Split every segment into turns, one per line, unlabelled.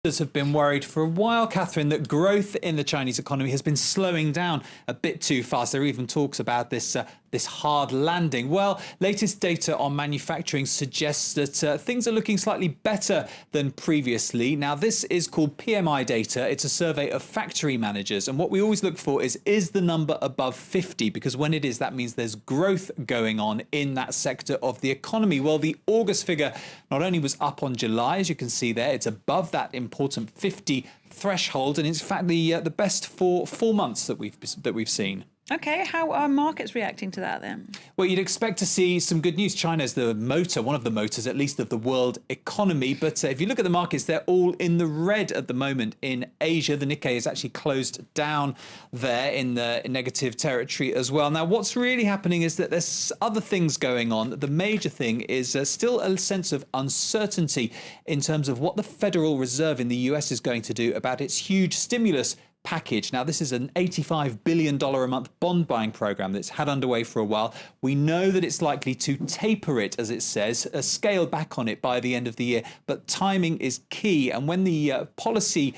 Have been worried for a while, Catherine, that growth in the Chinese economy has been slowing down a bit too fast. There are even talks about this hard landing. Well, latest data on manufacturing suggests that things are looking slightly better than previously. Now, this is called PMI data. It's a survey of factory managers. And what we always look for is the number above 50? Because when it is, that means there's growth going on in that sector of the economy. Well, the August figure not only was up on July, as you can see there, it's above that important 50 threshold, and it's in fact the best for 4 months that we've seen.
OK, how are markets reacting to that then? Well,
you'd expect to see some good news. China's the motor, one of the motors at least, of the world economy. But if you look at the markets, they're all in the red at the moment. In Asia, the Nikkei is actually closed down there in the negative territory as well. Now, what's really happening is that there's other things going on. The major thing is still a sense of uncertainty in terms of what the Federal Reserve in the US is going to do about its huge stimulus package. Now, this is an $85 billion a month bond buying program that's had underway for a while. We know that it's likely to taper it, as it says, scale back on it by the end of the year. But timing is key. And when the policy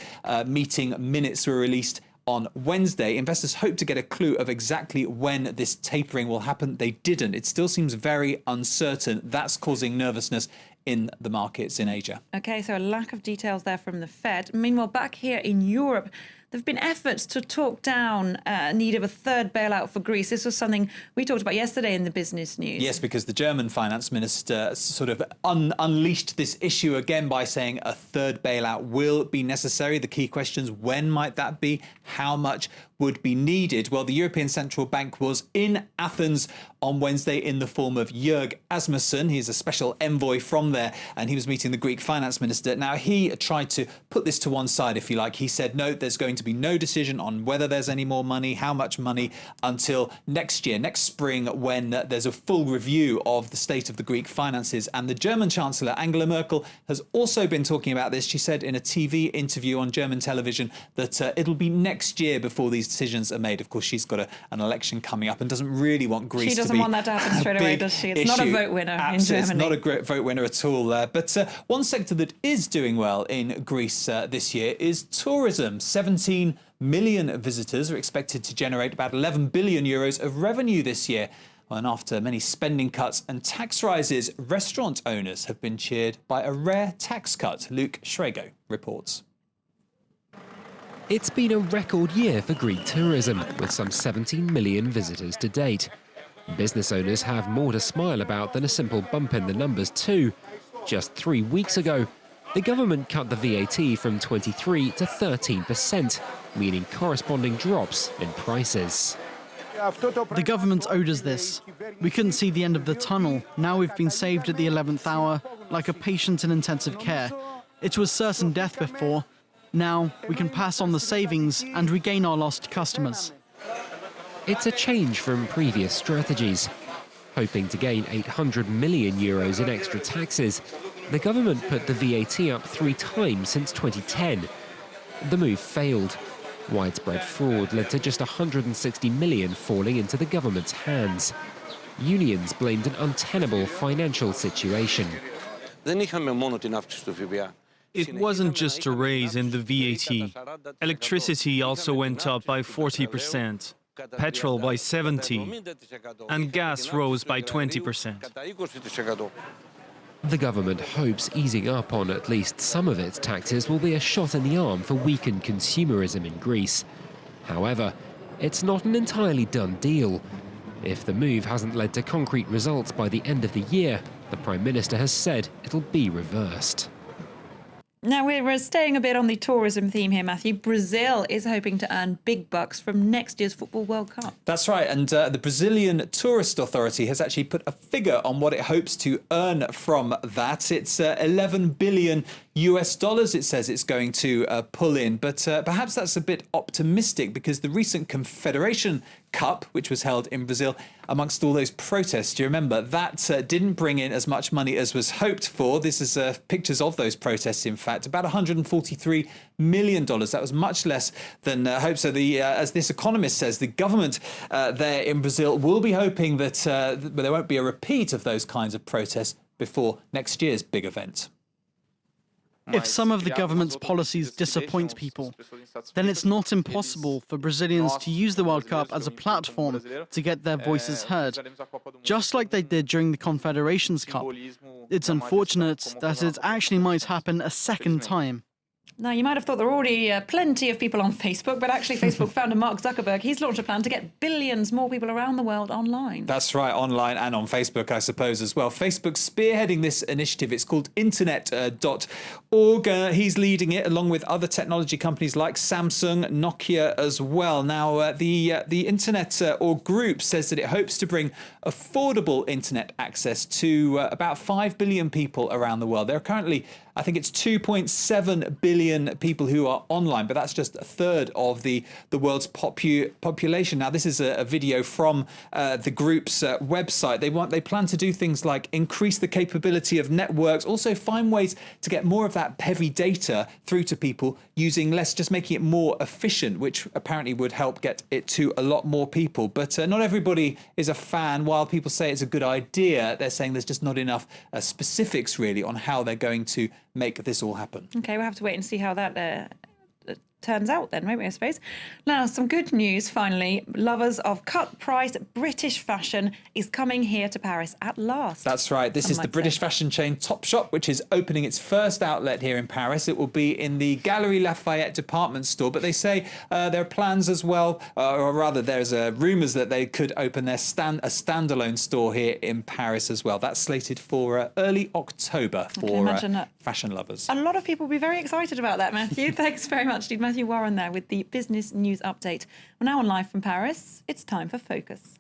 meeting minutes were released on Wednesday, investors hope to get a clue of exactly when this tapering will happen. They didn't. It still seems very uncertain. That's causing nervousness in the markets in Asia.
OK, so a lack of details there from the Fed. Meanwhile, back here in Europe, there have been efforts to talk down need of a third bailout for Greece. This was something we talked about yesterday in the business news.
Yes, because the German finance minister sort of unleashed this issue again by saying a third bailout will be necessary. The key questions: when might that be? How much would be needed? Well, the European Central Bank was in Athens on Wednesday in the form of Jörg Asmussen. He's a special envoy from there, and he was meeting the Greek finance minister. Now, he tried to put this to one side, if you like. He said, no, there's going to be no decision on whether there's any more money, how much money, until next year, next spring, when there's a full review of the state of the Greek finances. And the German Chancellor, Angela Merkel, has also been talking about this. She said in a TV interview on German television that it'll be next year before these decisions are made. Of course, she's got an election coming up and doesn't really want Greece to be...
She doesn't want that to happen straight away, does she? It's not a vote winner in Germany.
It's not a great vote winner at all. But one sector that is doing well in Greece this year is tourism. 17 million visitors are expected to generate about 11 billion euros of revenue this year. And after many spending cuts and tax rises, restaurant owners have been cheered by a rare tax cut. Luke Shrego reports.
It's been a record year for Greek tourism, with some 17 million visitors to date. Business owners have more to smile about than a simple bump in the numbers too. Just 3 weeks ago, the government cut the VAT from 23 to 13%, meaning corresponding drops in prices.
The government owed us this. We couldn't see the end of the tunnel. Now we've been saved at the 11th hour, like a patient in intensive care. It was certain death before. Now we can pass on the savings and regain our lost customers.
It's a change from previous strategies. Hoping to gain 800 million euros in extra taxes, the government put the VAT up 3 times since 2010. The move failed. Widespread fraud led to just 160 million falling into the government's hands. Unions blamed an untenable financial situation.
It wasn't just a raise in the VAT. Electricity also went up by 40%, petrol by 70%, and gas rose by 20%.
The government hopes easing up on at least some of its taxes will be a shot in the arm for weakened consumerism in Greece. However, it's not an entirely done deal. If the move hasn't led to concrete results by the end of the year, the Prime Minister has said it'll be reversed.
Now, we're staying a bit on the tourism theme here, Matthew. Brazil is hoping to earn big bucks from next year's Football World Cup.
That's right. And the Brazilian Tourist Authority has actually put a figure on what it hopes to earn from that. It's 11 billion US dollars, it says it's going to pull in. But perhaps that's a bit optimistic, because the recent Confederation Cup, which was held in Brazil, amongst all those protests, do you remember, that didn't bring in as much money as was hoped for. This is pictures of those protests, in fact, about $143 million. That was much less than hoped. So as this economist says, the government there in Brazil will be hoping that there won't be a repeat of those kinds of protests before next year's big event.
If some of the government's policies disappoint people, then it's not impossible for Brazilians to use the World Cup as a platform to get their voices heard, just like they did during the Confederations Cup. It's unfortunate that it actually might happen a second time.
Now, you might have thought there were already plenty of people on Facebook, but actually Facebook founder Mark Zuckerberg, he's launched a plan to get billions more people around the world online.
That's right, online and on Facebook, I suppose, as well. Facebook's spearheading this initiative. It's called Internet.org. He's leading it along with other technology companies like Samsung, Nokia as well. Now, the Internet.org group says that it hopes to bring affordable internet access to about 5 billion people around the world. There are currently, I think it's 2.7 billion people who are online, but that's just a third of the world's population. Now, this is a video from the group's website. They plan to do things like increase the capability of networks, also find ways to get more of that heavy data through to people using less, just making it more efficient, which apparently would help get it to a lot more people. But not everybody is a fan. While people say it's a good idea, they're saying there's just not enough specifics really on how they're going to make this all happen.
Okay, we'll have to wait and see how that turns out then, won't we, I suppose? Now, some good news, finally. Lovers of cut-price British fashion is coming here to Paris at last.
That's right. This is the British fashion chain Topshop, which is opening its first outlet here in Paris. It will be in the Galeries Lafayette department store, but they say there are plans as well, or rather there's rumours that they could open a standalone store here in Paris as well. That's slated for early October for fashion lovers.
A lot of people will be very excited about that, Matthew. Thanks very much, Matthew Warren there with the business news update. We're now on Live from Paris. It's time for Focus.